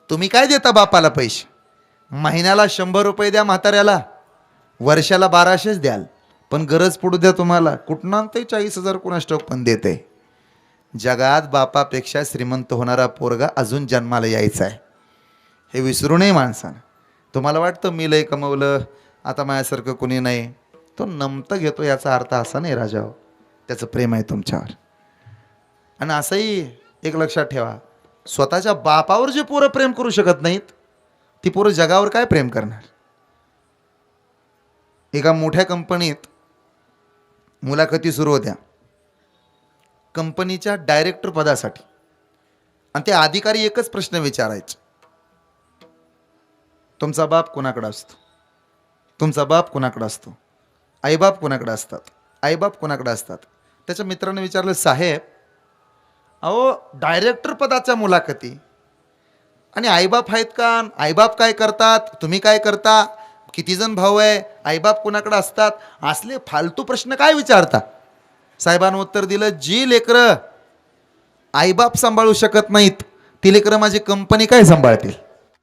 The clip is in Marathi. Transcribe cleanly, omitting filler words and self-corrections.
तुम्ही काय देता बापाला पैसे? महिन्याला 100 रुपये द्या म्हाताऱ्याला, वर्षाला 1200च द्याल, पण गरज पडू द्या तुम्हाला, कुठनं आणते 40,000 कोणा स्टॉक पण देते. जगात बापापेक्षा श्रीमंत होणारा पोरगा अजून जन्माला यायचा आहे, हे विसरू नये माणसानं. तुम्हाला वाटतं मी लय कमवलं, आता माझ्यासारखं कुणी नाही, तो नमतं घेतो याचा अर्थ असा नाही राजाओ, त्याचं प्रेम आहे तुमच्यावर. आणि असंही एक लक्षात ठेवा, स्वतःच्या बापावर जे पोरं प्रेम करू शकत नाहीत, ती पोरं जगावर काय प्रेम करणार. एका मोठ्या कंपनीत मुलाखती सुरू होत्या कंपनीच्या डायरेक्टर पदासाठी, आणि ते अधिकारी एकच प्रश्न विचारायचे, तुमचा बाप कोणाकडे असतो? तुमचा बाप कोणाकडे असतो? आईबाप कोणाकडे असतात? आईबाप कोणाकडे असतात? त्याच्या मित्राने विचारलं, साहेब अहो डायरेक्टर पदाच्या मुलाखती, आणि आईबाप आहेत का? आईबाप काय करतात? तुम्ही काय करता? किती जण भाऊ आहे? आईबाप कोणाकडे असतात? असले फालतू प्रश्न काय विचारता? साहेबांनी उत्तर दिलं, जी लेकरं आईबाप सांभाळू शकत नाहीत ती लेकरं माझी कंपनी काय सांभाळतील?